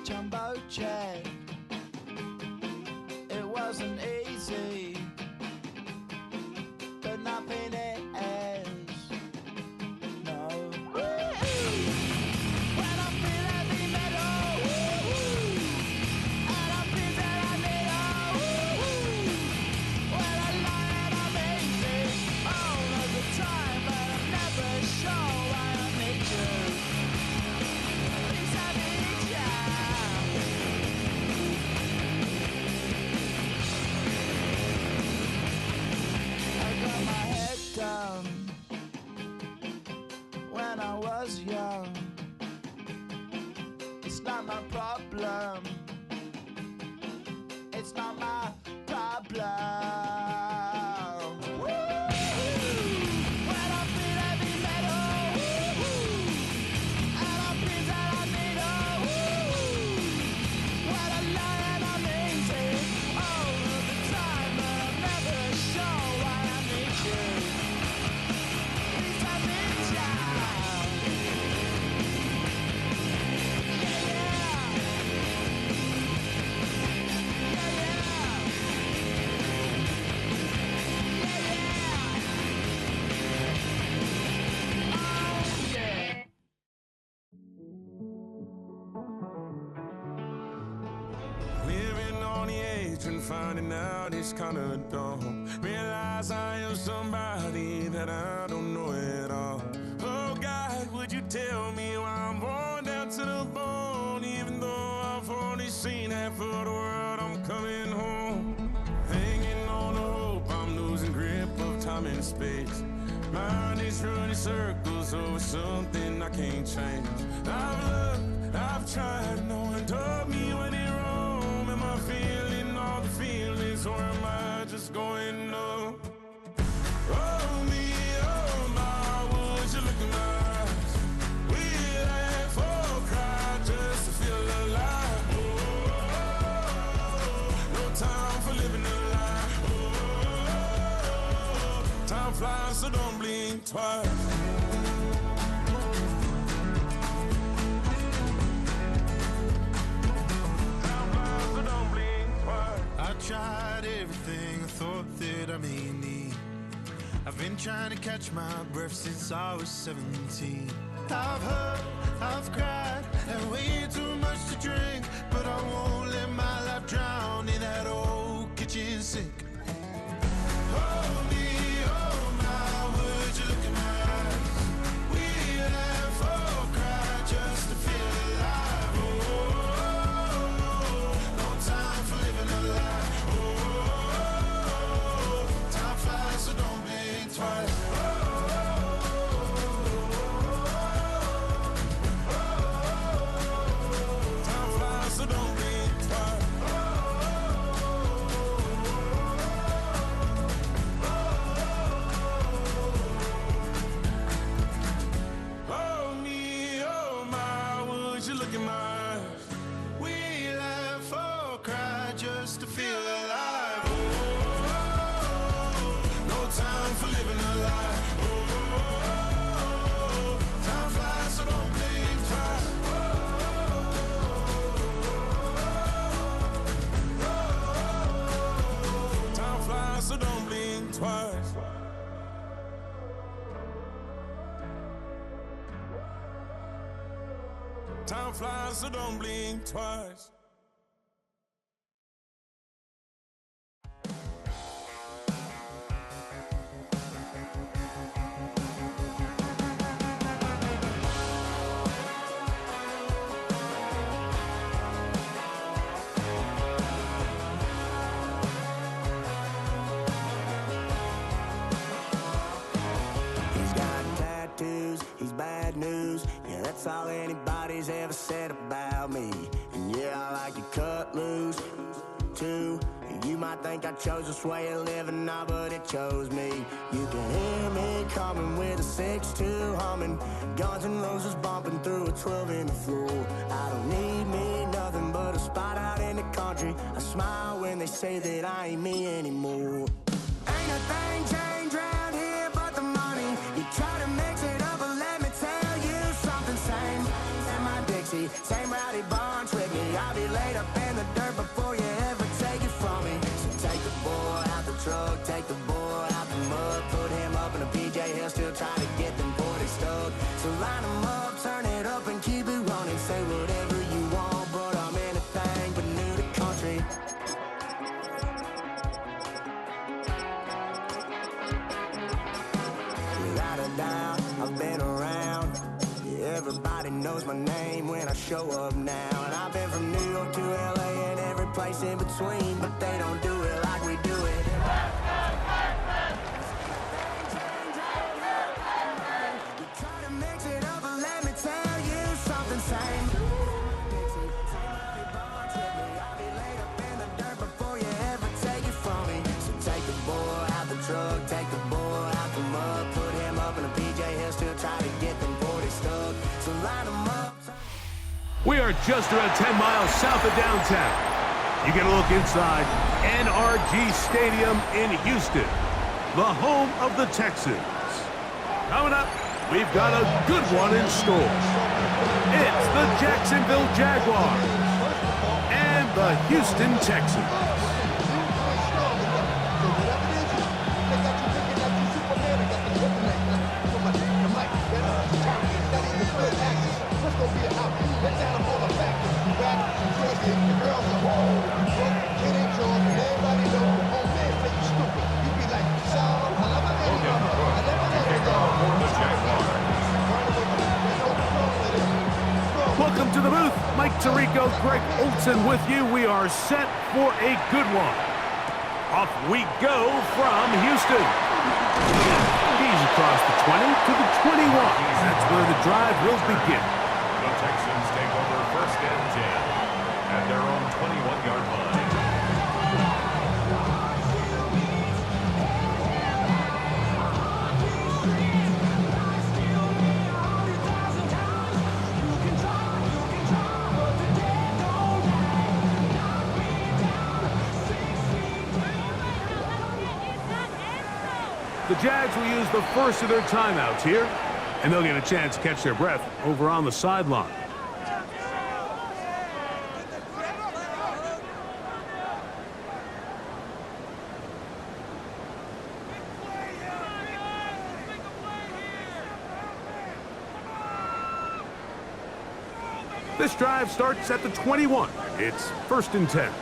jumbo jet. It wasn't easy, but nothing is. No. When I feel heavy metal, and I feel that I need when I lie and I'm easy all of the time, but I'm never sure why I need you. Please I need ya. I got my head down when I was young. It's not my problem. It's not my problem. When I feel heavy metal, and I feel that I need when I lie and I'm easy all of the time, but I'm never sure why I need you. Please I need ya. Living on the edge and finding out it's kinda dumb. Realize I am somebody that I don't know at all. Oh God, would you tell me why I'm worn down to the bone? Even though I've only seen half of the world, I'm coming home. Hanging on the hope, I'm losing grip of time and space. Mind is running circles over something I can't change. I've looked, I've tried, no one told me when it wrong. Am I feeling all the feelings, or am I just going numb? Oh me, oh my, would you look in my eyes? We laugh or cry just to feel alive. Oh, no time for living a lie. Oh, time flies, so don't blink twice. I tried everything I thought that I may need. I've been trying to catch my breath since I was 17. I've hurt, I've cried, and way too much to drink, but I won't let my life drown in that old kitchen sink. Oh me, oh my, would you look in my eyes? We laugh or cry just to feel alive. Oh, no time for living a lie. Oh, time flies, so don't blink twice. Time flies, so don't blink twice. Oh me, oh my, would you look in my eyes? We laugh or cry just to feel alive. Oh, no time for living a lie. Oh, time flies, so don't blink twice. Time flies, so don't blink twice. Time flies, so don't blink twice. He's got tattoos, he's bad news. Yeah, that's all anybody's ever said about me. And yeah, I like to cut loose, too. You might think I chose this way of living now, but it chose me. You can hear me coming with a 6-2 humming, Guns N' Roses bumping through a 12 in the floor. I don't need me nothing but a spot out in the country. I smile when they say that I ain't me anymore. Ain't a thing changed round here but the money. You try to mix it up, but let me tell you something same. And my dick sexy. Same rowdy bonds with me. I'll be laid up in the dirt before you ever take it from me. So take the boy out the truck, take the boy out the mud, put him up in a PJ, he'll still try to get them 40 stuck. So line him up, turn it up and keep it running. Say whatever you want, but I'm anything but new to country. Without a doubt, I've been around. Yeah, everybody knows my name when I show up now. And I've been from New York to LA and every place in between, but they don't do it like we do it. You try to mix it up, but let me tell you something, same. I'll be laid up in the dirt before you ever take it from me. So take the boy out the truck, take the boy out the mud, put him up in a PJ, he'll still try to get them 40 stuck. So line him up. We are just around 10 miles south of downtown. You get a look inside NRG Stadium in Houston, the home of the Texans. Coming up, we've got a good one in store. It's the Jacksonville Jaguars and the Houston Texans. Welcome to the booth. Mike Tirico, Greg Olson with you. We are set for a good one. Off we go from Houston. He's across the 20 to the 21. That's where the drive will begin. The Texans take over first and 10 at their own 21-yard line. The Jags will use the first of their timeouts here, and they'll get a chance to catch their breath over on the sideline. This drive starts at the 21. It's first and 10.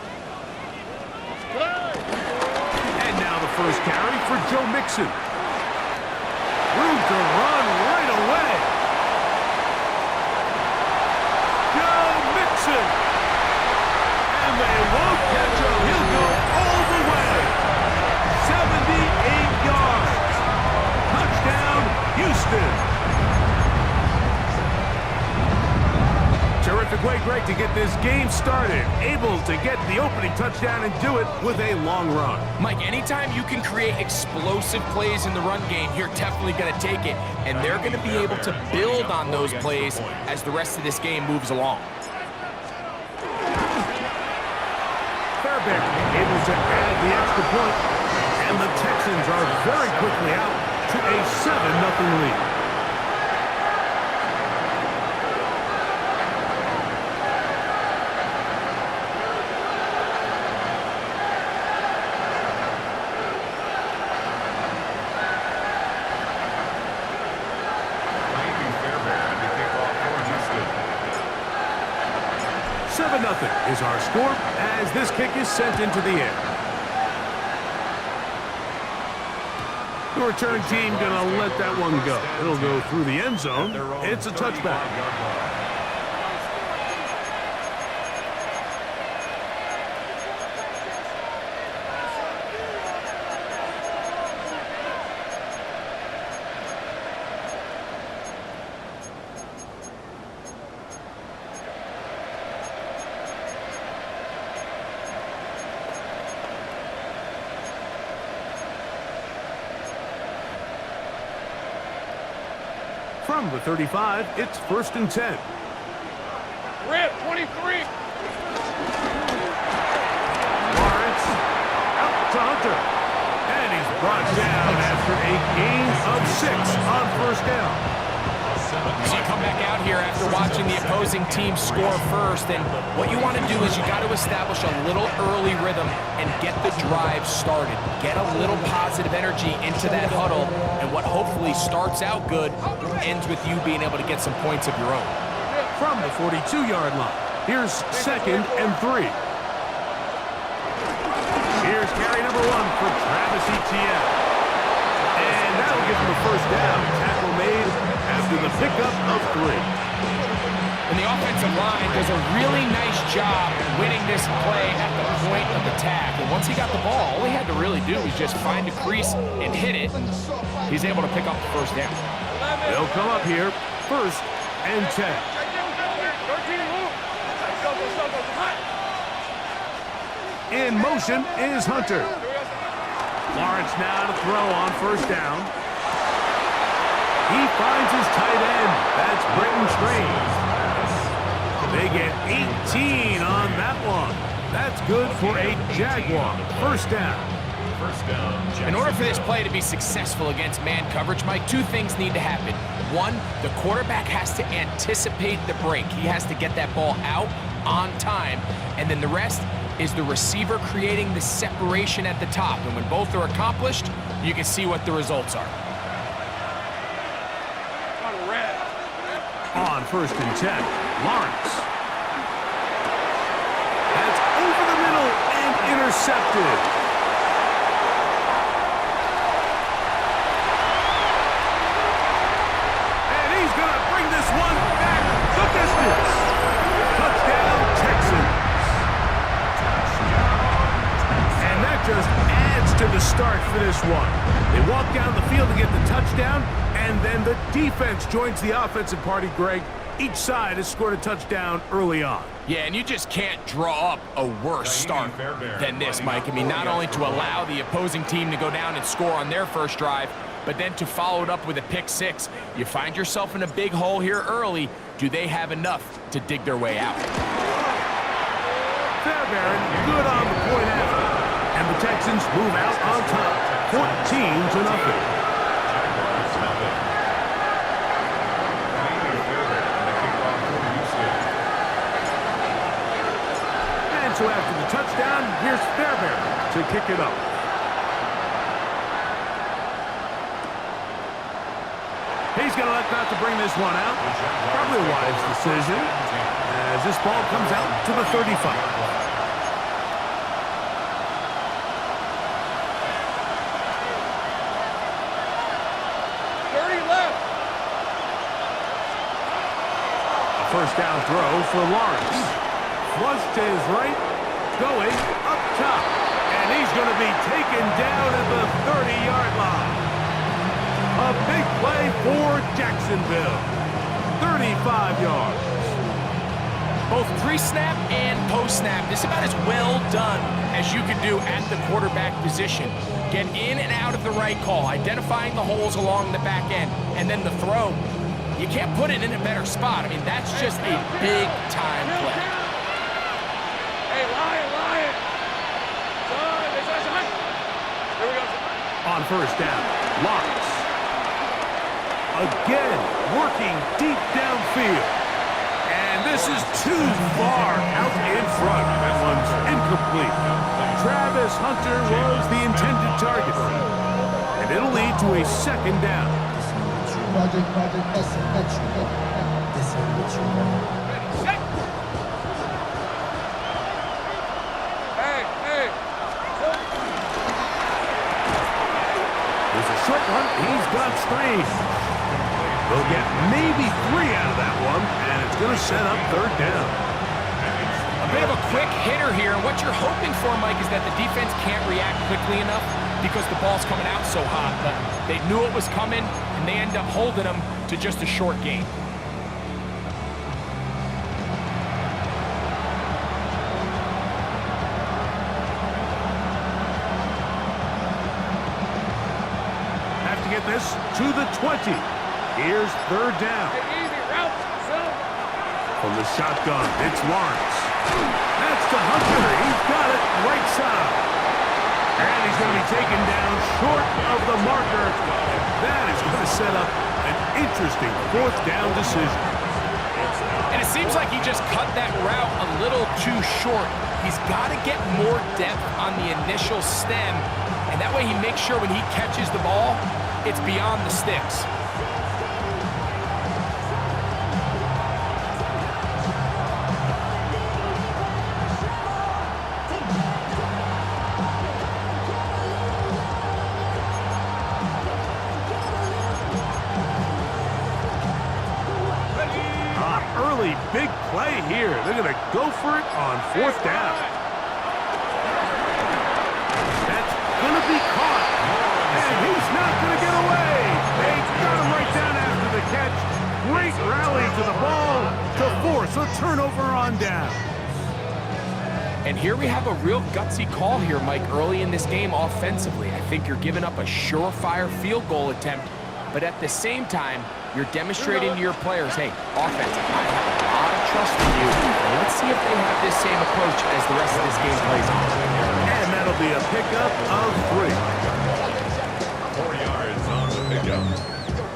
And now the first carry for Joe Mixon. Room to run right away. Joe Mixon. And they won't catch him. He'll go all the way. 78 yards. Touchdown, Houston. Terrific way, Greg, to get this game started. Able to get the opening touchdown and do it with a long run. Mike, anytime you can create explosive plays in the run game, you're definitely going to take it. And they're going to be able to build on those plays as the rest of this game moves along. Fairbairn able to add the extra point. And the Texans are very quickly out to a 7-0 lead. Nothing is our score as this kick is sent into the air. The return team gonna let that one go. It'll go through the end zone. It's a touchback. From the 35, it's first and 10. Rip, 23. Lawrence out to Hunter. And he's brought down after a gain of 6 on first down. So you come back out here after watching the opposing team score first, and what you want to do is you got to establish a little early rhythm and get the drive started. Get a little positive energy into that huddle, and what hopefully starts out good ends with you being able to get some points of your own. From the 42-yard line, here's 2nd and 3. Here's carry number 1 for Travis Etienne. And that'll give him a first down. Tackle made after the pickup of 3. And the offensive line does a really nice job winning this play at the point of attack. And once he got the ball, all he had to really do was just find a crease and hit it. He's able to pick up the first down. They'll come up here, 1st and 10. In motion is Hunter. Lawrence now to throw on 1st down. He finds his tight end. That's Britton Strange. They get 18 on that one. That's good for a Jaguar. 1st down. In order for this play to be successful against man coverage, Mike, 2 things need to happen. 1, the quarterback has to anticipate the break. He has to get that ball out on time. And then the rest is the receiver creating the separation at the top. And when both are accomplished, you can see what the results are. On 1st and 10, Lawrence. That's over the middle and intercepted. And he's going to bring this one back the distance. Touchdown, Texans. And that just adds to the start for this one. They walk down the field to get the touchdown, and then the defense joins the offensive party, Greg. Each side has scored a touchdown early on. Yeah, and you just can't draw up a worse start than this, Mike. I mean, not only to allow the opposing team to go down and score on their first drive, but then to follow it up with a pick 6. You find yourself in a big hole here early. Do they have enough to dig their way out? Fairbairn, good on the point after. And the Texans move out on top, 14-0. So after the touchdown, here's Fairbairn to kick it up. He's going to elect not to bring this one out. Probably a wise decision as this ball comes out to the 35. 30 left. A 1st down throw for Lawrence. Flush to his right, going up top. And he's going to be taken down at the 30-yard line. A big play for Jacksonville. 35 yards. Both pre-snap and post-snap, this is about as well done as you could do at the quarterback position. Get in and out of the right call, identifying the holes along the back end, and then the throw. You can't put it in a better spot. I mean, that's just a big-time play. Hey, Lion! Here we go. On 1st down, Lawrence. Again, working deep downfield. And this is too far out in front. That one's incomplete. Travis Hunter was the intended target. And it'll lead to a 2nd down. There's a short one. He's got Strange. They'll get maybe 3 out of that one, and it's going to set up 3rd down. A bit of a quick hitter here, and what you're hoping for, Mike, is that the defense can't react quickly enough because the ball's coming out so hot. But they knew it was coming, and they end up holding them to just a short gain. Get this to the 20. Here's 3rd down. Easy route, son. From the shotgun, it's Lawrence. That's to Hunter. He's got it right side. And he's going to be taken down short of the marker. And that is going to set up an interesting fourth down decision. And it seems like he just cut that route a little too short. He's got to get more depth on the initial stem, and that way he makes sure when he catches the ball, it's beyond the sticks. Early big play here. They're going to go for it on fourth down. That's going to be caught. And he's not going to get away. They got him right down after the catch. Great rally to the ball to force a turnover on down. And here we have a real gutsy call here, Mike, early in this game offensively. I think you're giving up a surefire field goal attempt, but at the same time, you're demonstrating to your players, hey, offense, I have a lot of trust in you. And let's see if they have this same approach as the rest of this game plays out. And that'll be a pickup of 3. 4 yards on the pickup.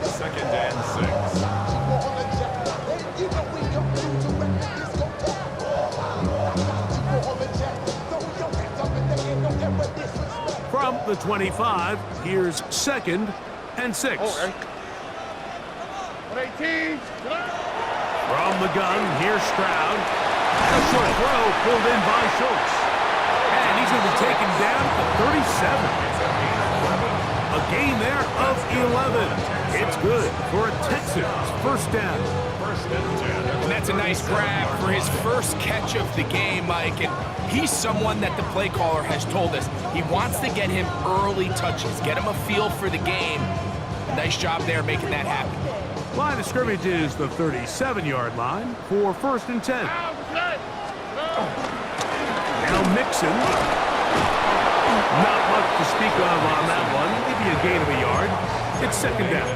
2nd and 6. From the 25, here's 2nd and 6. Okay. 118. From the gun, here's Stroud. A short throw pulled in by Schultz. And he's going to be taken down at the 37. A gain there of 11. It's good for a Texans first down. And that's a nice grab for his first catch of the game, Mike. And he's someone that the play caller has told us he wants to get him early touches, get him a feel for the game. A nice job there making that happen. Line of scrimmage is the 37-yard line for 1st and 10. Now Mixon. Not much to speak of on that one. Maybe a gain of a yard. It's 2nd down.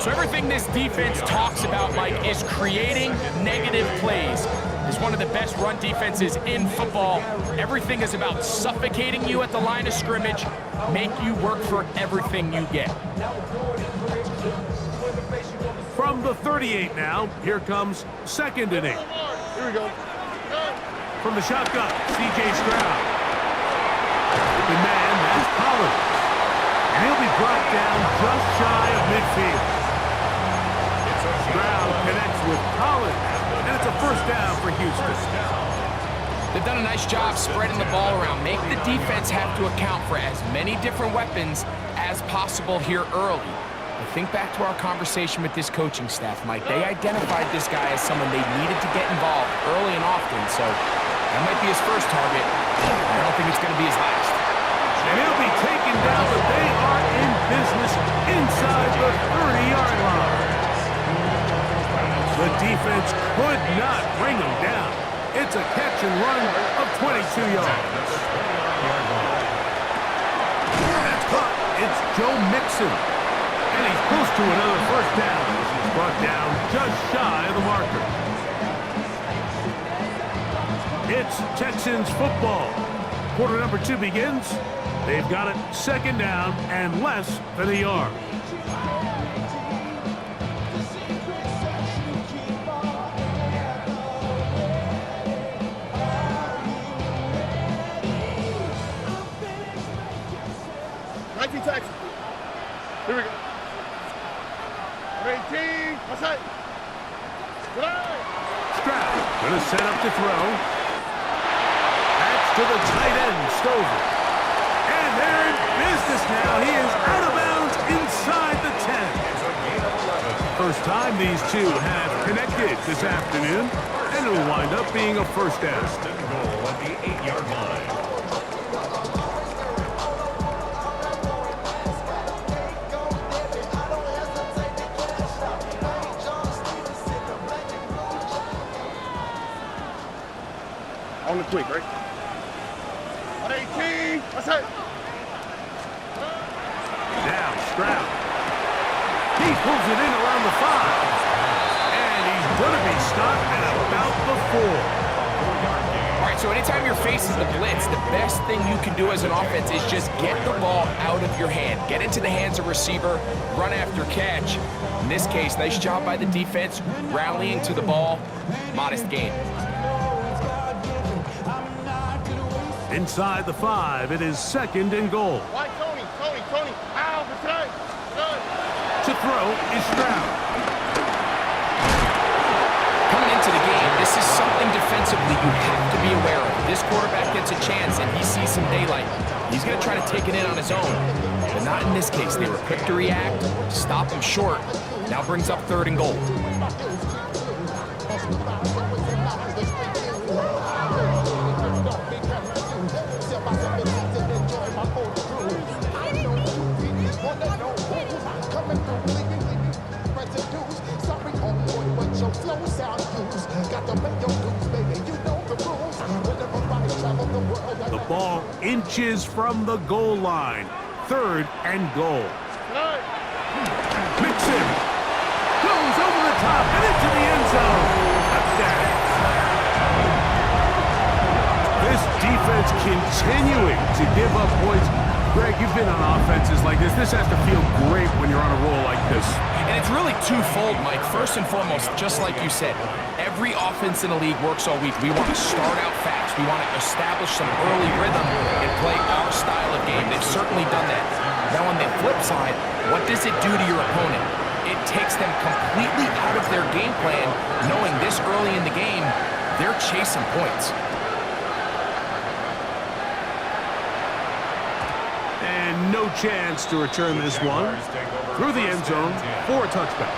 So everything this defense talks about, Mike, is creating negative plays. It's one of the best run defenses in football. Everything is about suffocating you at the line of scrimmage, make you work for everything you get. From the 38 now, here comes 2nd and 8. Here we go. From the shotgun, C.J. Stroud. The man, that's Collins. And he'll be brought down just shy of midfield. Stroud connects with Collins, and it's a first down for Houston. They've done a nice job spreading the ball around. Make the defense have to account for as many different weapons as possible here early. But think back to our conversation with this coaching staff, Mike. They identified this guy as someone they needed to get involved early and often, so that might be his first target. I don't think it's going to be his last. And he'll be taken down, but they are in business inside the 30-yard line. The defense could not bring him down. It's a catch and run of 22 yards. That's caught. It's Joe Mixon. And he's close to another first down. He's brought down just shy of the marker. It's Texans football. Quarter number 2 begins. They've got it 2nd down and less than a yard. Texans. Here we go. 18. What's that? Stroud going to set up to throw. That's to the tight end, Stover. And they're in business now. He is out of bounds inside the 10. First time these two have connected this afternoon, and it'll wind up being a first down. Goal at the 8-yard line. On the quick, right? 118. What's that? Now Stroud. He pulls it in around the 5. And he's going to be stopped at about the 4. All right, So anytime you're facing the blitz, the best thing you can do as an offense is just get the ball out of your hand. Get into the hands of receiver, run after catch. In this case, nice job by the defense, rallying to the ball. Modest gain. Inside the 5, it is 2nd and goal. Why, Tony? Ow, the time. To throw is Stroud. Coming into the game, this is something defensively you have to be aware of. This quarterback gets a chance and he sees some daylight. He's going to try to take it in on his own. But not in this case. They were quick to react, stop him short. Now brings up 3rd and goal. The ball inches from the goal line. 3rd and goal. Mixon goes over the top and into the end zone. Touchdown. This defense continuing to give up points. Greg, you've been on offenses like this. This has to feel great when you're on a roll like this. And it's really twofold, Mike. First and foremost, just like you said, every offense in the league works all week. We want to start out fast. We want to establish some early rhythm and play our style of game. They've certainly done that. Now, on the flip side, what does it do to your opponent? It takes them completely out of their game plan, knowing this early in the game, they're chasing points. And no chance to return this one. Through the end zone for a touchback.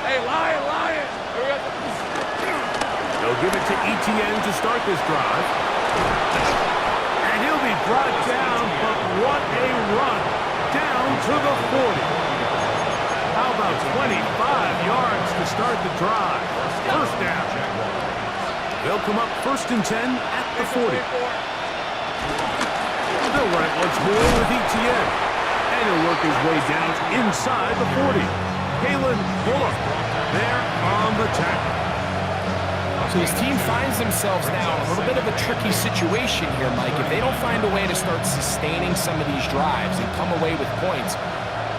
Hey, Lion. They'll give it to ETN to start this drive. And he'll be brought down, but what a run. Down to the 40. How about 25 yards to start the drive? First down. They'll come up 1st and 10 at the 40. They'll run it once more with ETN. And he'll work his way down inside the 40. Kalen Bullock there on the tackle. So his team finds themselves now in a little bit of a tricky situation here, Mike. If they don't find a way to start sustaining some of these drives and come away with points,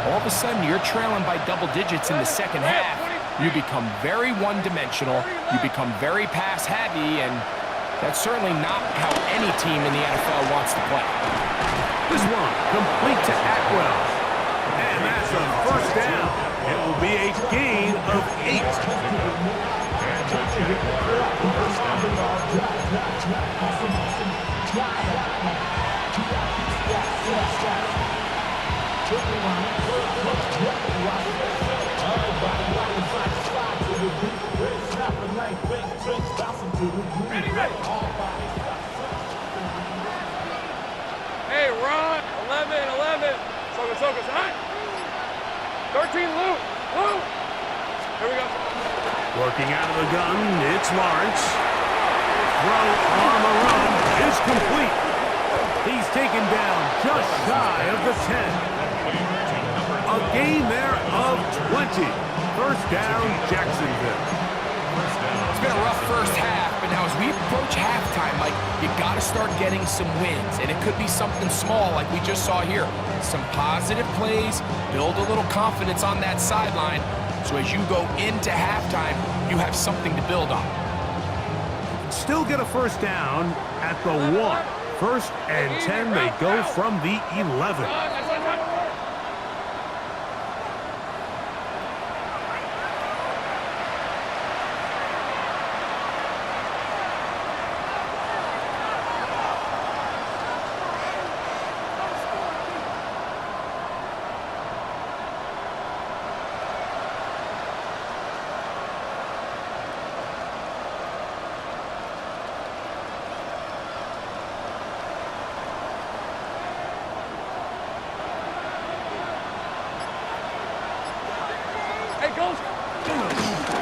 all of a sudden you're trailing by double digits in the second half. You become very one-dimensional. You become very pass-heavy, and that's certainly not how any team in the NFL wants to play. This one complete to Atwell. And that's a first down. It will be a gain of 8. Hey, Ron. 11. Focus. All right. 13, Luke. Here we go. Working out of the gun, it's Lawrence. Throw on the run is complete. He's taken down just shy of the 10. A gain there of 20. First down, Jacksonville. It's been a rough first half, but now as we approach halftime, Mike, you got to start getting some wins, and it could be something small like we just saw here. Some positive plays, build a little confidence on that sideline, so as you go into halftime, you have something to build on. Still get a first down at the 1. 1st and 10, they go from the 11.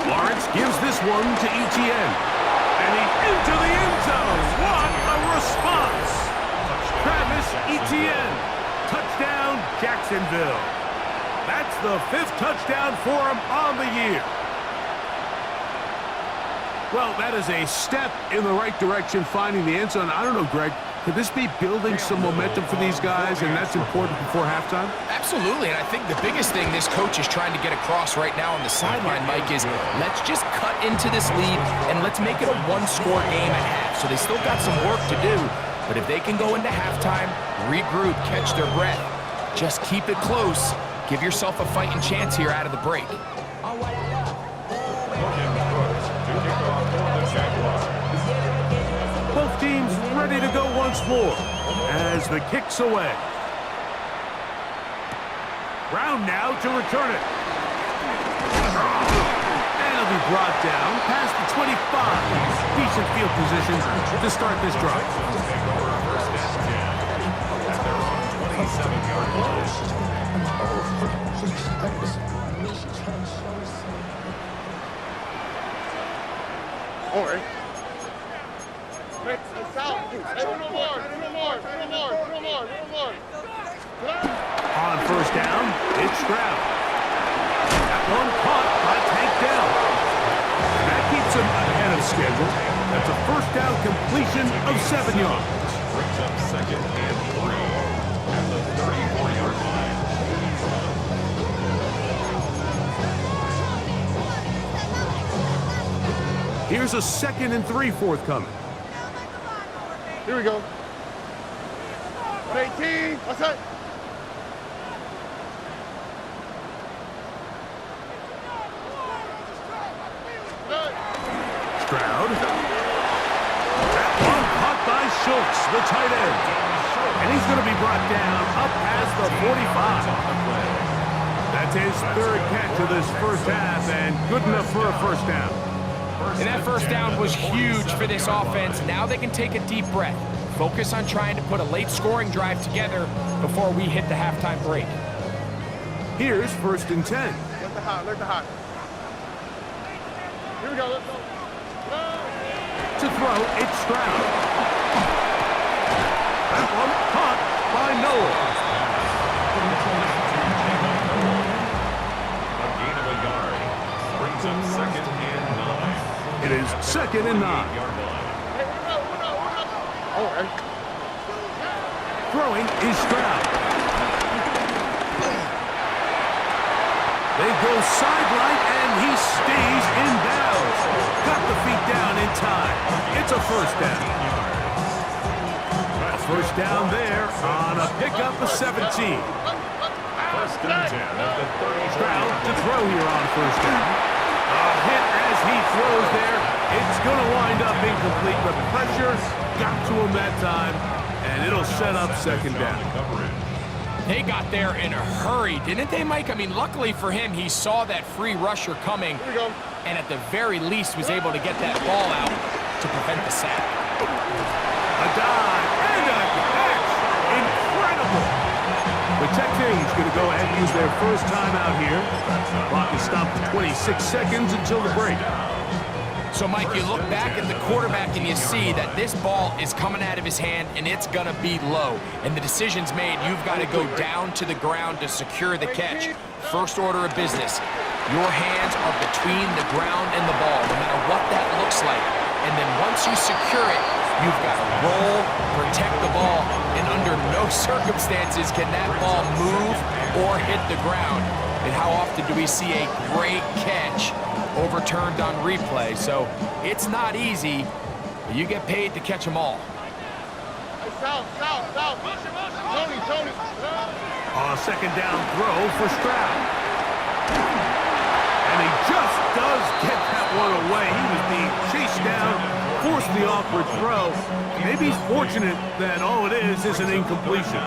Lawrence gives this one to ETN. And he's into the end zone. What a response. Travis Etienne. Touchdown, Jacksonville. That's the 5th touchdown for him on the year. Well, that is a step in the right direction, finding the end zone. I don't know, Greg, could this be building some momentum for these guys, and that's important before halftime? Absolutely, and I think the biggest thing this coach is trying to get across right now on the sideline, Mike, is let's just cut into this lead, and let's make it a one-score game at half. So they still got some work to do, but if they can go into halftime, regroup, catch their breath, just keep it close, give yourself a fighting chance here out of the break. Both teams ready to go once more as the kick's away. Brown now to return it. And it'll be brought down past the 25. Decent field position to start this drive. All right. On first down, it's Stroud. That one caught by Tank Dell. And that keeps him ahead of schedule. That's a first down completion of 7 yards. Brings up 2nd and 3 at the 34-yard line. Here's a 2nd and 3 forthcoming. Here we go. 118. What's that? Stroud. That one caught by Schultz, the tight end. And he's going to be brought down up past the 45. That's his 3rd catch of this first half, and good enough for a first down. And that first down was huge for this offense. Now they can take a deep breath. Focus on trying to put a late scoring drive together before we hit the halftime break. Here's 1st and 10. Let the hot. Here we go. Let's go. To throw, it's Stroud. That one caught by Noah. A gain of a yard. Brings up 2nd and 9. It is 2nd and 9. All right. Throwing is Stroud. They go sideline, and he stays in bounds. Got the feet down in time. It's a first down. A first down there on a pickup of 17. 1st and 10 at the 30. Stroud to throw here on first down. A hit as he throws there. It's going to wind up incomplete. The pressure got to him that time, and it'll set up 2nd down. They got there in a hurry, didn't they, Mike? I mean, luckily for him, he saw that free rusher coming, and at the very least was able to get that ball out to prevent the sack. A dive and a catch. Incredible. The Texans going to go ahead and use their first timeout here. Clock is stopped at 26 seconds until the break. So, Mike, you look back at the quarterback and you see that this ball is coming out of his hand and it's going to be low. And the decision's made. You've got to go down to the ground to secure the catch. First order of business. Your hands are between the ground and the ball, no matter what that looks like. And then once you secure it, you've got to roll, protect the ball, and under no circumstances can that ball move or hit the ground. And how often do we see a great catch overturned on replay? So it's not easy, but you get paid to catch them all. South. Tony. On a 2nd down throw for Stroud. And he just does get that one away. He was being chased down, forced the awkward throw. Maybe he's fortunate that all it is an incompletion.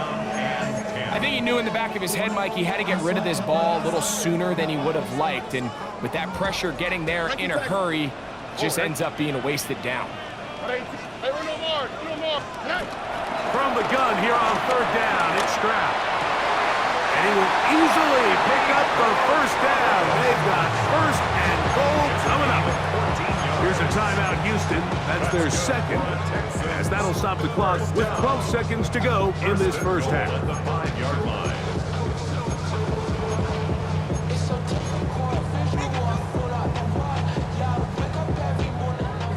I think he knew in the back of his head, Mike, he had to get rid of this ball a little sooner than he would have liked. And with that pressure getting there in a hurry, just ends up being a wasted down. From the gun here on 3rd down, it's Stroud. And he will easily pick up the first down. They've got 1st and goal coming up. Here's a timeout, Houston. That's their second, as that'll stop the clock with 12 seconds to go in this first half. At the 5-yard line.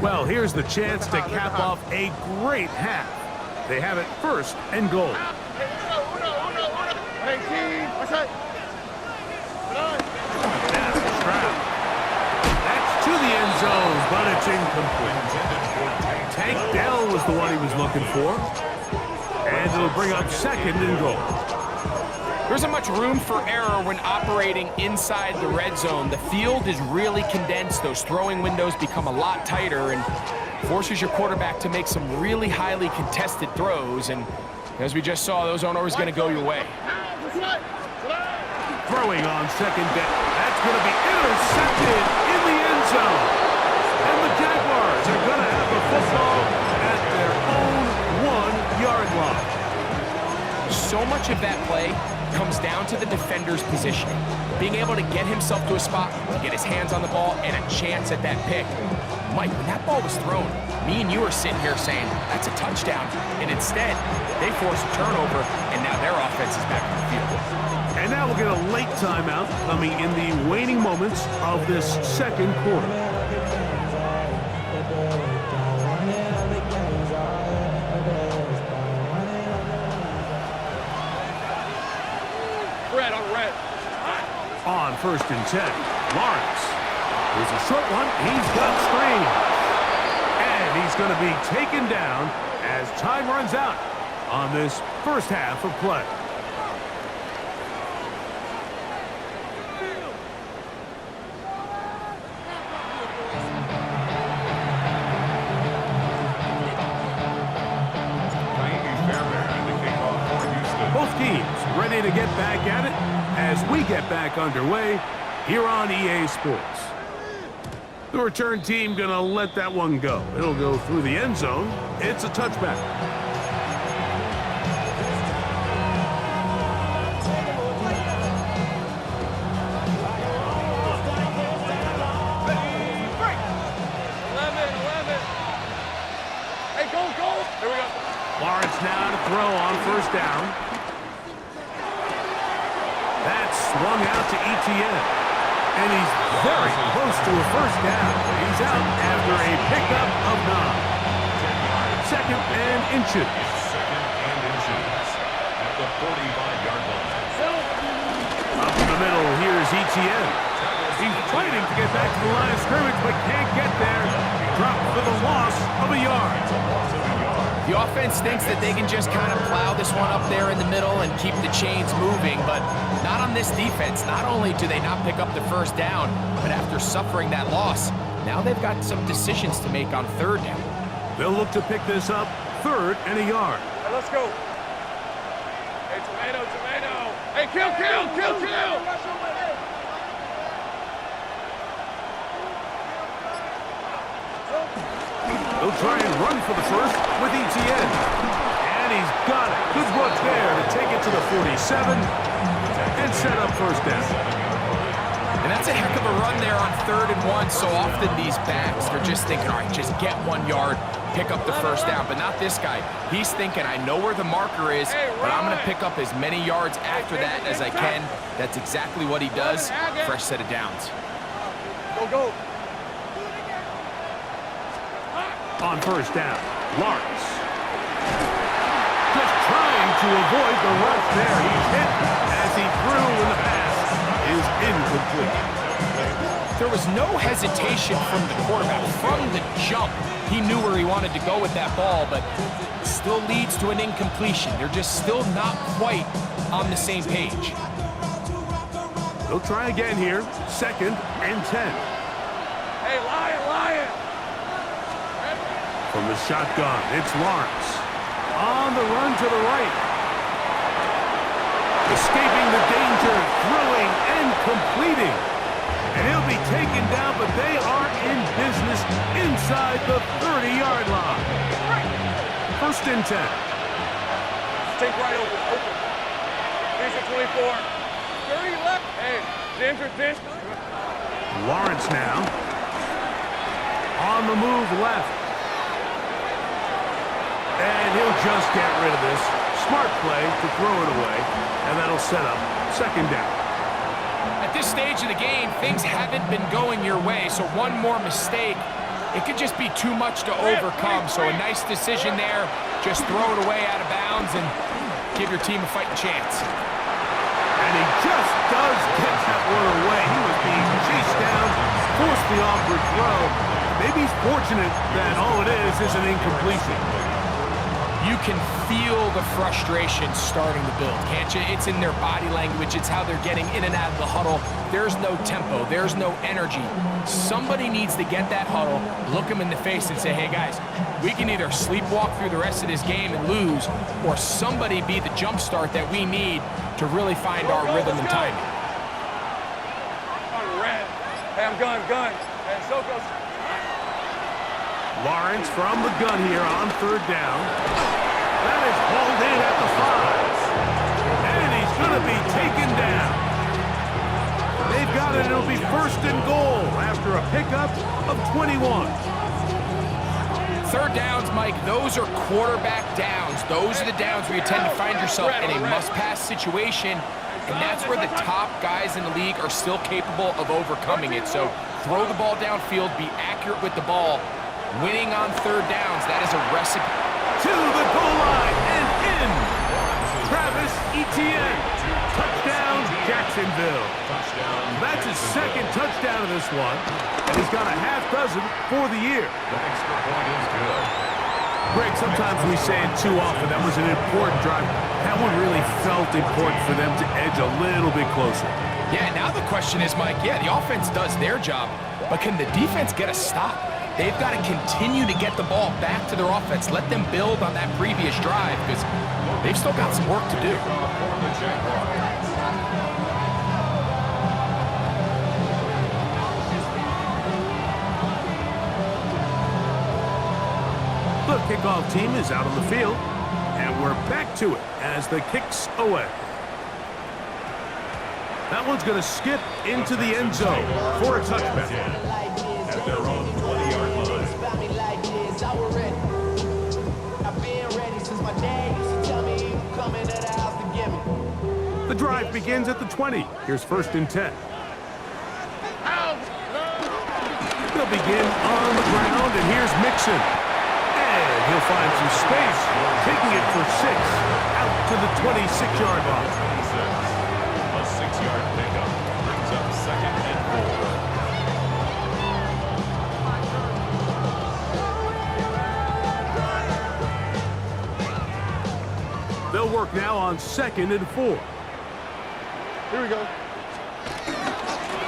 Well, here's the chance to cap off a great half. They have it first and goal. That's the strap. That's to the end zone, but it's incomplete. Tank Dell was the one he was looking for. And it'll bring up second and goal. There isn't much room for error when operating inside the red zone. The field is really condensed. Those throwing windows become a lot tighter and forces your quarterback to make some really highly contested throws. And as we just saw, those aren't always going to go your way. Throwing on second down. That's going to be intercepted in the end zone. And the Jaguars are going to have the football at their own 1-yard line. So much of that play comes down to the defender's positioning. Being able to get himself to a spot, to get his hands on the ball, and a chance at that pick. Mike, when that ball was thrown, me and you are sitting here saying, that's a touchdown. And instead, they force a turnover, and now their offense is back on the field. And now we'll get a late timeout coming in the waning moments of this second quarter. Red on red. On first and 10, Lawrence. Here's a short one. He's got screen. And he's going to be taken down as time runs out on this first half of play. Both teams ready to get back at it as we get back underway here on EA Sports. The return team going to let that one go. It'll go through the end zone. It's a touchback. Hey, go. Here we go. Lawrence now to throw on first down. That's swung out to Etienne. And he's very close to a first down. He's out after a pickup of 9. Second and inches. Second and inches at the 45-yard line. Up in the middle, here's Etienne. He's fighting to get back to the line of scrimmage, but can't get there. Dropped for the loss of a yard. The offense thinks that they can just kind of plow this one up there in the middle and keep the chains moving, but not on this defense. Not only do they not pick up the first down, but after suffering that loss, now they've got some decisions to make on third down. They'll look to pick this up third and a yard. Hey, let's go. Hey, tomato. Hey, kill. They'll try and run for the first with Etienne. And he's got it. Good work there to take it to the 47 and set up first down. And that's a heck of a run there on 3rd and 1. So often these backs, they're just thinking, all right, just get 1 yard, pick up the first down. But not this guy. He's thinking, I know where the marker is, but I'm going to pick up as many yards after that as I can. That's exactly what he does. Fresh set of downs. Go. On first down, Lawrence. Just trying to avoid the rush there. He's hit as he threw, and the pass is incomplete. There was no hesitation from the quarterback. From the jump, he knew where he wanted to go with that ball, but still leads to an incompletion. They're just still not quite on the same page. They'll try again here, 2nd and 10. Hey, Lion. From the shotgun, it's Lawrence. On the run to the right. Escaping the danger, throwing and completing. And he'll be taken down, but they are in business inside the 30-yard line. 1st and 10. Take right open. Here's your 24. 30 left. Hey, Ginger. Lawrence now. On the move left. And he'll just get rid of this. Smart play to throw it away. And that'll set up second down. At this stage of the game, things haven't been going your way, so one more mistake, it could just be too much to overcome. So a nice decision there. Just throw it away out of bounds and give your team a fighting chance. And he just does get that one away. He was being chased down, forced the awkward throw. Maybe he's fortunate that all it is an incompletion. You can feel the frustration starting to build, can't you? It's in their body language. It's how they're getting in and out of the huddle. There's no tempo. There's no energy. Somebody needs to get that huddle, look them in the face and say, hey, guys, we can either sleepwalk through the rest of this game and lose, or somebody be the jump start that we need to really find our rhythm and timing. Hey, I'm gun. And so goes. Lawrence from the gun here on third down. That is hauled in at the 5. And he's going to be taken down. They've got it. It'll be first and goal after a pickup of 21. Third downs, Mike, those are quarterback downs. Those are the downs where you tend to find yourself in a must-pass situation, and that's where the top guys in the league are still capable of overcoming it. So throw the ball downfield, be accurate with the ball. Winning on third downs, that is a recipe. To the goal line and in. Travis Etienne. Touchdown, Jacksonville. That's his second touchdown of this one, and he's got a half dozen for the year. The extra point is good. Greg, sometimes we say it too often. That was an important drive. That one really felt important for them to edge a little bit closer. Yeah, now the question is, Mike, yeah, the offense does their job, but can the defense get a stop? They've got to continue to get the ball back to their offense. Let them build on that previous drive because they've still got some work to do. The kickoff team is out on the field, and we're back to it as the kick's away. That one's going to skip into the end zone for a touchback. At their own 20-yard line. The drive begins at the 20. Here's first and 10. They'll begin on the ground, and here's Mixon. And he'll find some space, taking it for 6 out to the 26-yard line. A 6-yard pickup brings up second and 4. They'll work now on second and 4. Here we go.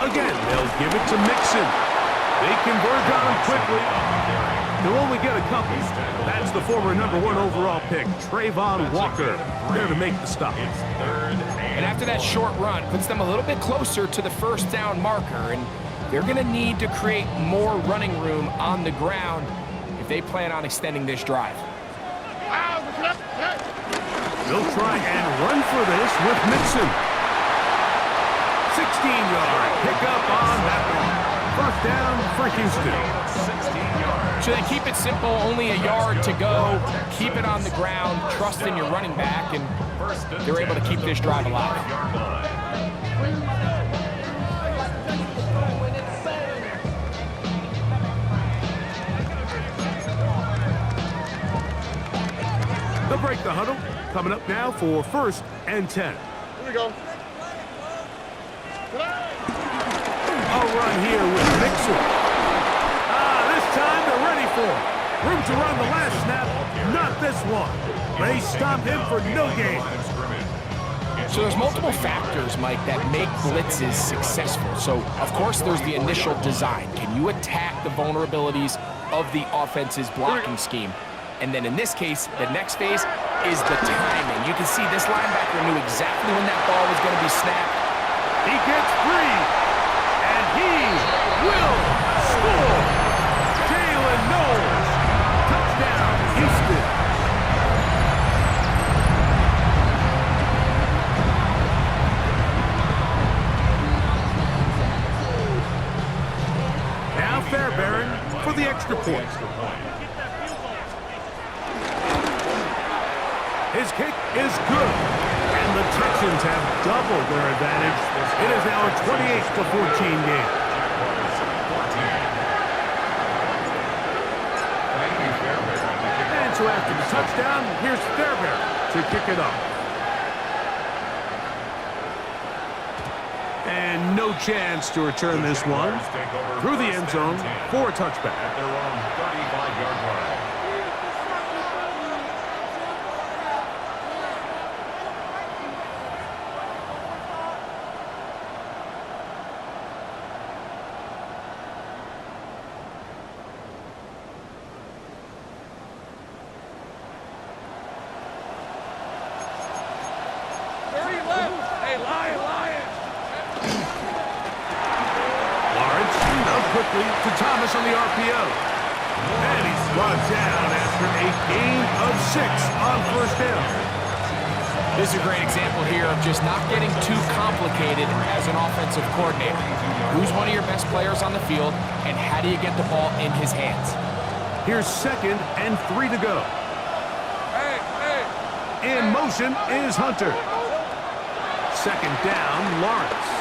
Again, they'll give it to Mixon. They converge on him quickly. They'll only get a couple. That's the former #1 overall pick, Trayvon Walker, there to make the stop. And after that short run, puts them a little bit closer to the first down marker, and they're going to need to create more running room on the ground if they plan on extending this drive. They'll try and run for this with Mixon. 16-yard pickup on that one. First down for Houston. 16 yards. So they keep it simple, only a yard to go. Keep it on the ground, trust in your running back, and they're able to keep this drive alive. They'll break the huddle. Coming up now for first and 10. Here we go. A run here with Mixon. This time they're ready for it. Room to run the last snap, not this one. They stop him for no gain. So there's multiple factors, Mike, that make blitzes successful. So, of course, there's the initial design. Can you attack the vulnerabilities of the offense's blocking scheme? And then in this case, the next phase is the timing. You can see this linebacker knew exactly when that ball was going to be snapped. He gets free, and he will score. Jalen Knowles, touchdown, Houston. Now Fairbairn for the extra point. His kick is good. And the Texans have doubled their advantage. It is now a 28-14 game. And so after the touchdown, here's Fairbairn to kick it off. And no chance to return this one through the end zone for a touchback. At their own 35-yard line. Quickly to Thomas on the RPO. And he's brought down after a gain of 6 on first down. This is a great example here of just not getting too complicated as an offensive coordinator. Who's one of your best players on the field, and how do you get the ball in his hands? Here's 2nd and 3 to go. In motion is Hunter. 2nd down, Lawrence.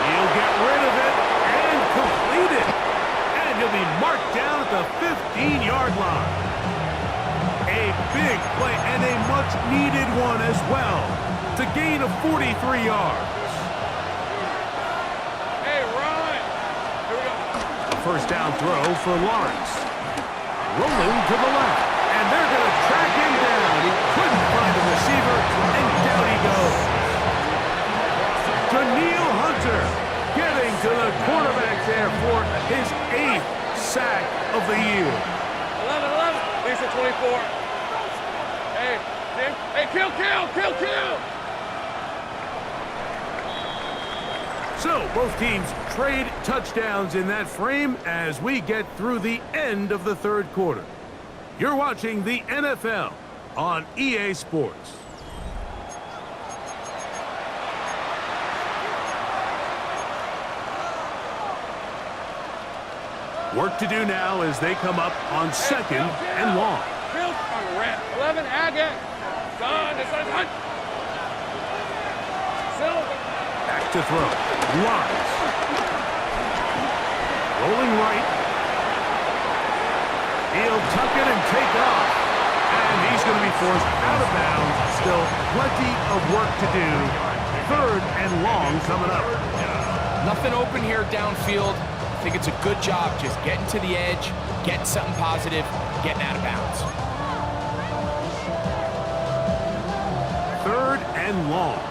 He'll get rid of it and complete it. And he'll be marked down at the 15-yard line. A big play and a much-needed one as well to gain of 43 yards. Hey, run! Here we go. A first down throw for Lawrence. Rolling to the left. And they're going to track him down. He couldn't find the receiver, and down he goes. Daniil Hunter getting to the quarterback there for his 8th sack of the year. 11. Lisa 24. Hey, Jim. Hey, kill. So both teams trade touchdowns in that frame as we get through the end of the third quarter. You're watching the NFL on EA Sports. Work to do now as they come up on 2nd and long. Kill. On the ramp. 11, Agate. Son, this is Hunt. Silver. Back to throw. Lawrence. Rolling right. He'll tuck it and take off. And he's going to be forced out of bounds. Still plenty of work to do. 3rd and long coming up. Nothing open here downfield. I think it's a good job just getting to the edge, getting something positive, getting out of bounds. 3rd and long.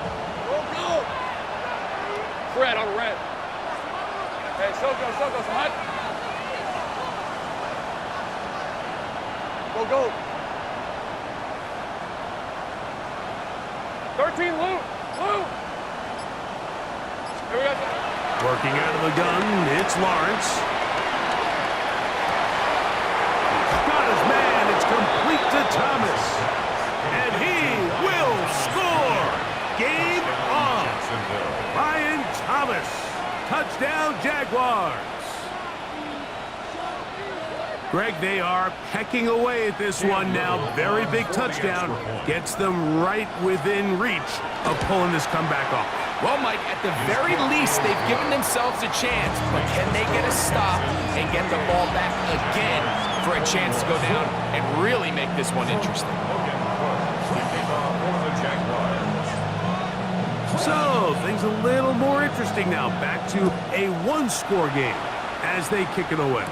Go! Fred on the red. Hey, Soko, hot. Go. 13, Lou. Here we go. Working out of the gun, it's Lawrence. He's got his man, it's complete to Thomas. And he will score! Game on! Ryan Thomas, touchdown Jaguars. Greg, they are pecking away at this one now. Very big touchdown. Gets them right within reach of pulling this comeback off. Well, Mike, at the very least, they've given themselves a chance, but can they get a stop and get the ball back again for a chance to go down and really make this one interesting? So, things a little more interesting now. Back to a one-score game as they kick it away.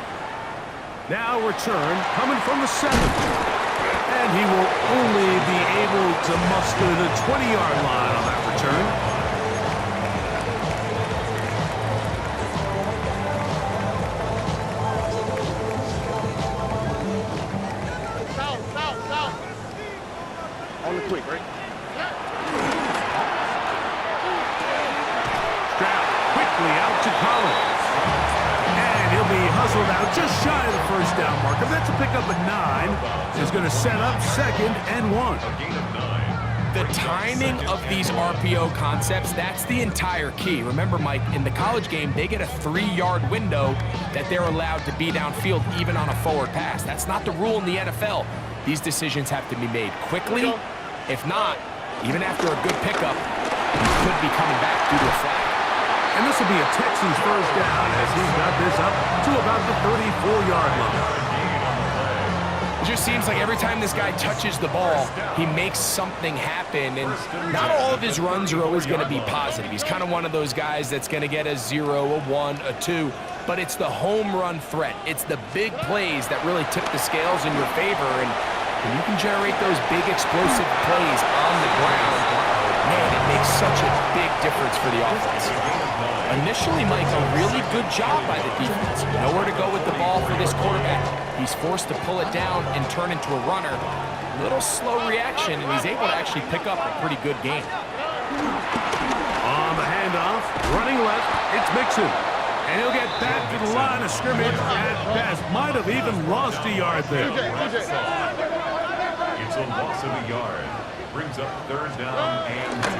Now return coming from the 7th. And he will only be able to muster the 20-yard line on that return. On the quick, right? Stroud quickly out to Collins. And he'll be hustled out just shy of the first down marker. That's a pickup at 9. Is going to set up 2nd and 1. A gain of 9. The timing of these RPO concepts, that's the entire key. Remember, Mike, in the college game, they get a 3-yard window that they're allowed to be downfield even on a forward pass. That's not the rule in the NFL. These decisions have to be made quickly. If not, even after a good pickup, he could be coming back due to a flag. And this will be a Texans first down as he's got this up to about the 34-yard line. It just seems like every time this guy touches the ball, he makes something happen, and not all of his runs are always going to be positive. He's kind of one of those guys that's going to get a 0, a 1, a 2, but it's the home run threat. It's the big plays that really tip the scales in your favor, and when you can generate those big explosive plays on the ground, man, it makes such a big difference for the offense. Initially, Mike, a really good job by the defense. Nowhere to go with the ball for this quarterback. He's forced to pull it down and turn into a runner. Little slow reaction, and he's able to actually pick up a pretty good game. On the handoff, running left, it's Mixon. And he'll get back to the line of scrimmage at best. Might have even lost a yard there. It's a loss of a yard. Brings up 3rd down and 2.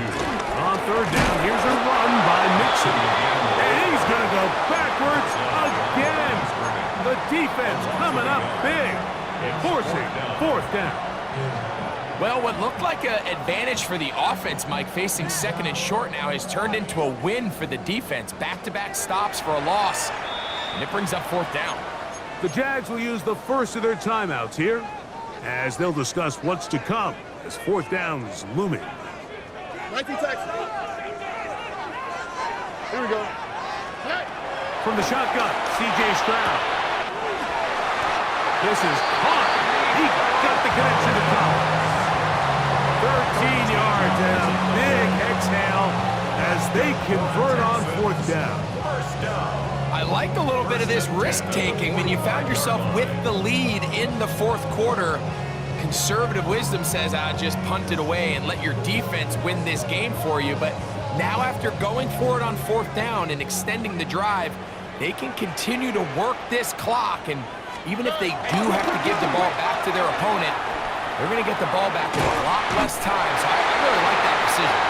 On 3rd down, here's a run by Mixon. And he's going to go backwards again. The defense coming up big, forcing 4th down. Well, what looked like an advantage for the offense, Mike, facing 2nd and short now, has turned into a win for the defense. Back-to-back stops for a loss, and it brings up 4th down. The Jags will use the first of their timeouts here as they'll discuss what's to come as 4th down is looming. 19 Texans. Here we go. From the shotgun, C.J. Stroud. This is hot. He got the connection to Collins. 13 yards and a big exhale as they convert on 4th down. I like a little bit of this risk-taking when you found yourself with the lead in the 4th quarter. Conservative wisdom says, just punt it away and let your defense win this game for you. But now after going for it on 4th down and extending the drive, they can continue to work this clock. And even if they do have to give the ball back to their opponent, they're going to get the ball back in a lot less time. So I really like that decision.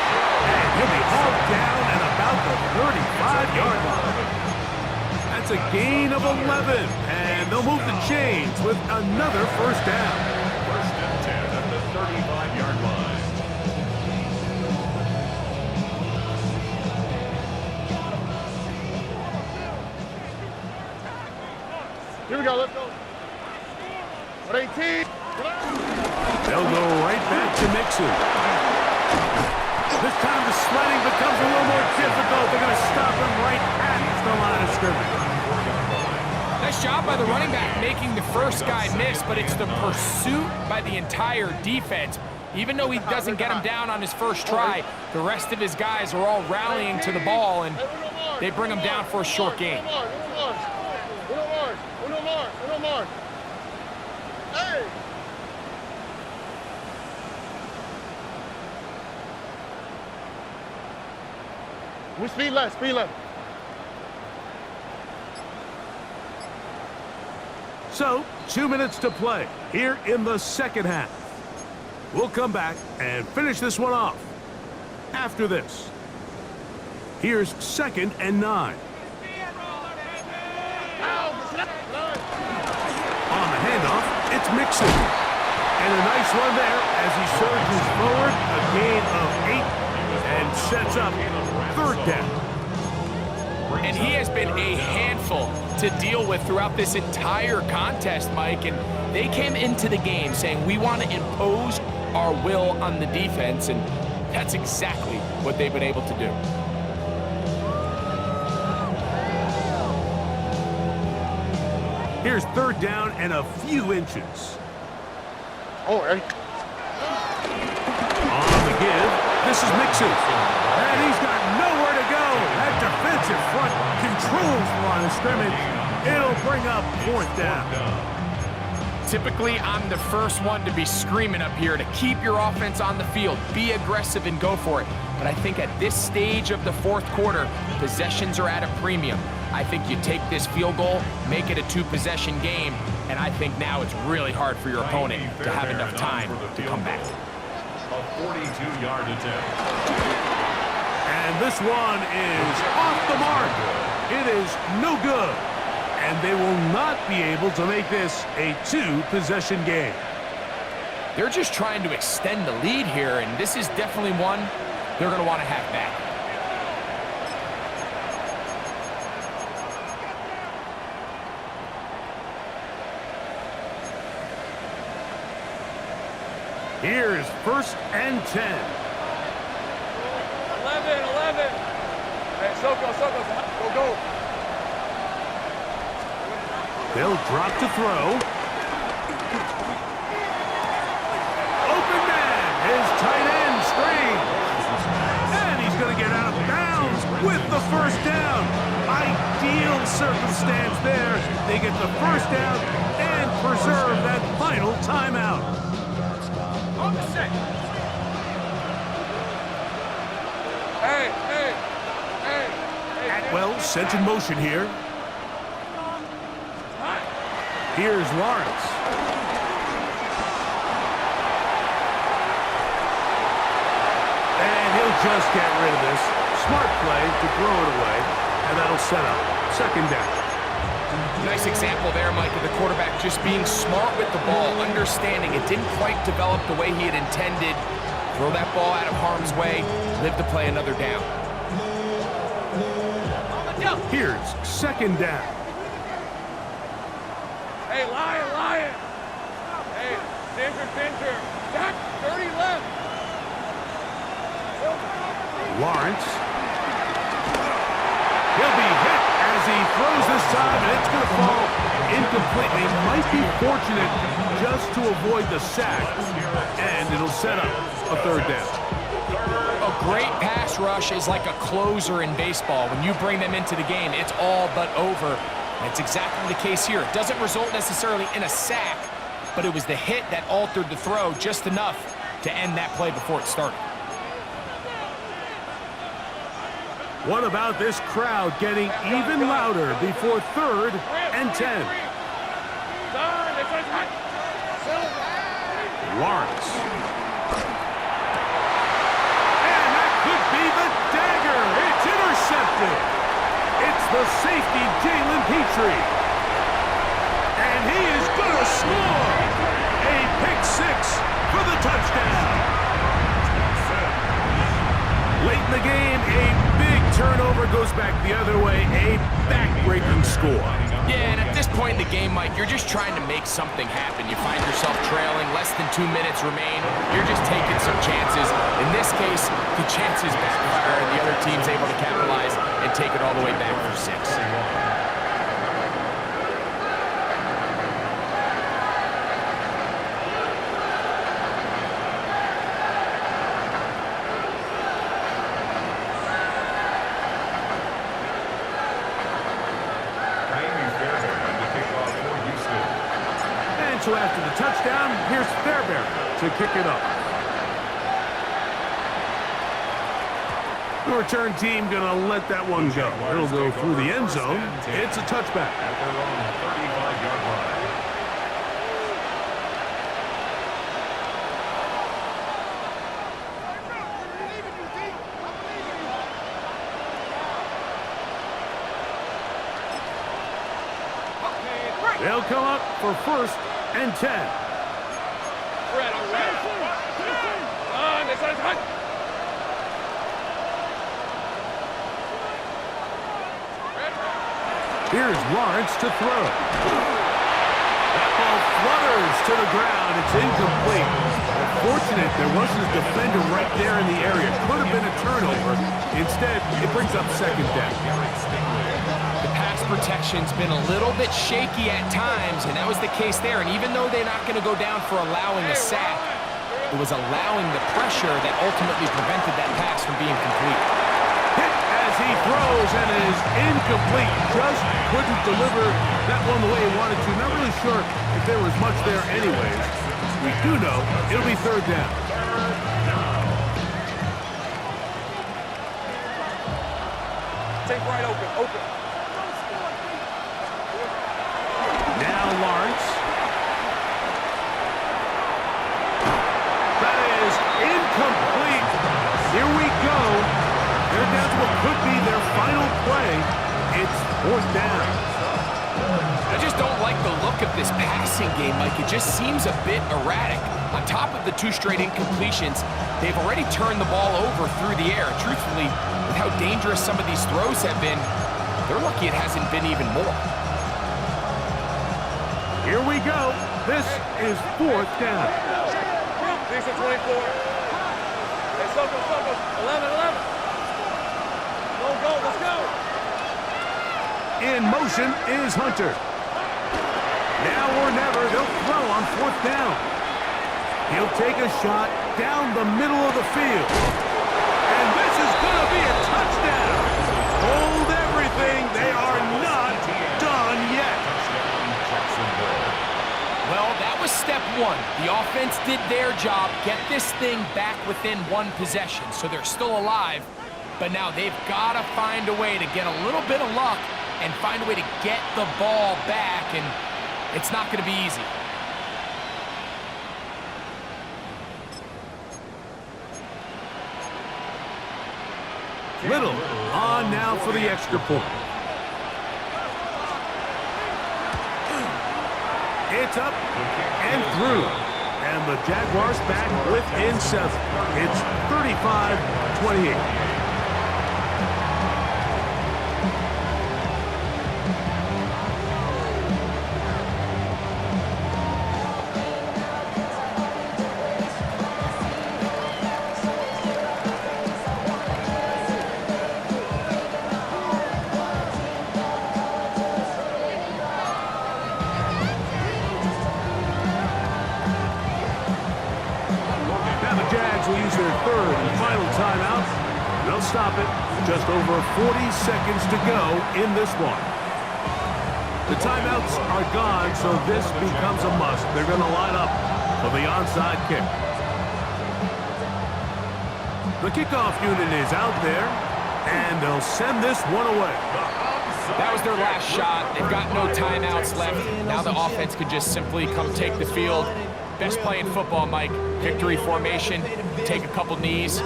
And he'll be hauled down at about the 35-yard line. That's a gain of 11. And they'll move the chains with another 1st down. 1st and 10 at the 35-yard line. Here we go, let's go. 18. They'll go right back to Mixon. This time the sledding becomes a little more difficult. They're going to stop him right at the line of scrimmage. Nice job by the running back making the first guy miss, but it's the pursuit by the entire defense. Even though he doesn't get him down on his first try, the rest of his guys are all rallying to the ball, and they bring him down for a short gain. Hey! We speed left, speed left. So, 2 minutes to play here in the 2nd half. We'll come back and finish this one off after this. Here's 2nd and 9. On the handoff, it's Mixon. And a nice run there as he surges forward, a gain of 8, and sets up 3rd down. And he has been a handful to deal with throughout this entire contest, Mike. And they came into the game saying, we want to impose our will on the defense, and that's exactly what they've been able to do. Here's 3rd down and a few inches. Oh, hey. On the give, this is Mixon. And he's got nowhere to go. That defensive front controls the line of scrimmage. It'll bring up 4th down. Typically, I'm the first one to be screaming up here to keep your offense on the field, be aggressive and go for it. But I think at this stage of the 4th quarter, possessions are at a premium. I think you take this field goal, make it a 2-possession game, and I think now it's really hard for your opponent to have enough time to come back. a 42-yard attempt. And this one is off the mark. It is no good. And they will not be able to make this a two-possession game. They're just trying to extend the lead here, and this is definitely one they're going to want to have back. Here's 1st and 10. 11. Hey, Soko, go. They'll drop to throw. Open man. His tight end strained. And he's going to get out of bounds with the first down. Ideal circumstance there. They get the first down and preserve that final timeout. Hey. Atwell sent in motion here. Here's Lawrence. And he'll just get rid of this. Smart play to throw it away, and that'll set up 2nd down. Nice example there, Mike, of the quarterback just being smart with the ball, understanding it didn't quite develop the way he had intended. Throw that ball out of harm's way, live to play another down. Here's 2nd down. Hey, Lion. Hey, Ginger. Jack, 30 left. Lawrence. He'll be hit as he throws this time, and it's going to fall incomplete. They might be fortunate just to avoid the sack, and it'll set up a 3rd down. A great pass rush is like a closer in baseball. When you bring them into the game, it's all but over. And it's exactly the case here. It doesn't result necessarily in a sack, but it was the hit that altered the throw just enough to end that play before it started. What about this crowd getting even louder before 3rd and 10? Lawrence. And that could be the dagger. It's intercepted. It's the safety, Jalen Petrie. And he is going to score. A pick 6 for the touchdown. Late in the game, a big turnover goes back the other way. A back-breaking score. Yeah, and at this point in the game, Mike, you're just trying to make something happen. You find yourself trailing, less than 2 minutes remain. You're just taking some chances. In this case, the chances backfire, and the other team's able to capitalize and take it all the way back for 6. So after the touchdown, here's Fairbairn to kick it up. The return team gonna let that one go. It'll go through the end zone. It's a touchback. At their own 35-yard line. They'll come up for 1st and 10. Here's Lawrence to throw. That ball flutters to the ground. It's incomplete. Unfortunate there wasn't a defender right there in the area. Could have been a turnover. Instead, it brings up 2nd down. The pass protection's been a little bit shaky at times, and that was the case there. And even though they're not going to go down for allowing a sack, it was allowing the pressure that ultimately prevented that pass from being complete. Hit as he throws, and it is incomplete. Just couldn't deliver that one the way he wanted to. Not really sure if there was much there anyways. We do know it'll be 3rd down. Take right open. Now Lawrence. That is incomplete. Incomplete. Here we go. They're down to what could be their final play. It's 4th down. I just don't like the look of this passing game, Mike. It just seems a bit erratic. On top of the 2 straight incompletions, they've already turned the ball over through the air. Truthfully, with how dangerous some of these throws have been, they're lucky it hasn't been even more. Here we go. This is 4th down. Decent 24. Hey, circle. 11. Go, let's go. In motion is Hunter. Now or never, they'll throw on 4th down. He'll take a shot down the middle of the field. And this is going to be a touchdown. Hold everything. They are not done yet. Well, that was step 1. The offense did their job, get this thing back within 1 possession, so they're still alive. But now they've got to find a way to get a little bit of luck and find a way to get the ball back, and it's not going to be easy. Little on now for the extra point. It's up and through. And the Jaguars back within 7. It's 35-28. Will use their 3rd and final timeout. They'll stop it. Just over 40 seconds to go in this one. The timeouts are gone, so this becomes a must. They're going to line up for the onside kick. The kickoff unit is out there, and they'll send this one away. That was their last shot. They've got no timeouts left. Now the offense could just simply come take the field. Best play in football, Mike. Victory formation, take a couple knees,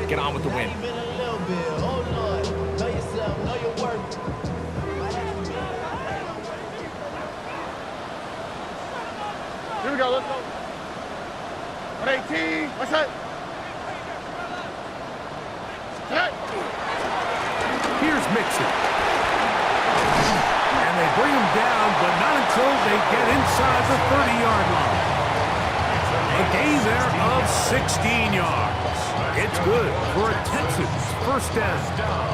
get on with the win. Here we go, let's go. 118, what's that? Here's Mixon. And they bring him down, but not until they get inside the 30-yard line. A gain there of 16 yards. It's good for a Texans 1st down.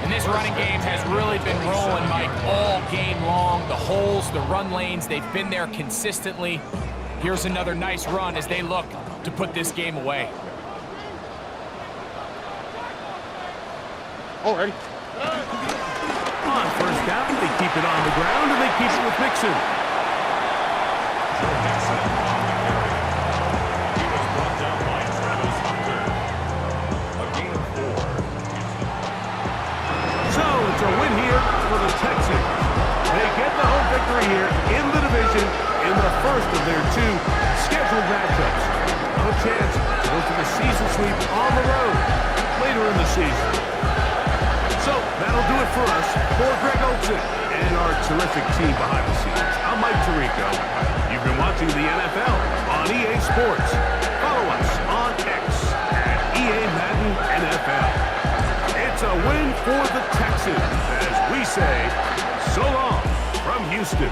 And this running game has really been rolling, Mike, all game long. The holes, the run lanes, they've been there consistently. Here's another nice run as they look to put this game away. Already. On 1st down, they keep it on the ground, and they keep it with Mixon. It's a win here for the Texans. They get the home victory here in the division in the first of their 2 scheduled matchups. No chance to go for the season sweep on the road later in the season. So that'll do it for us. For Greg Olsen and our terrific team behind the scenes, I'm Mike Tirico. You've been watching the NFL on EA Sports. Follow us on X at EA Madden NFL. It's a win for the Texans as we say so long from Houston.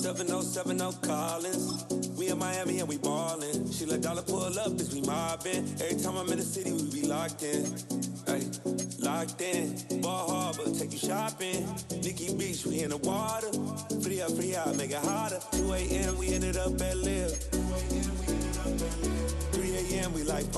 7070 Collins. We in Miami and we ballin'. She let dollar pull up, bitch, we mobbin'. Every time I'm in the city, we be locked in. Ay, locked in. Ball Harbor, take you shopping. Nikki Beach, we in the water. Free up, make it hotter. 2 a.m., we ended up at Live. 3 a.m., we like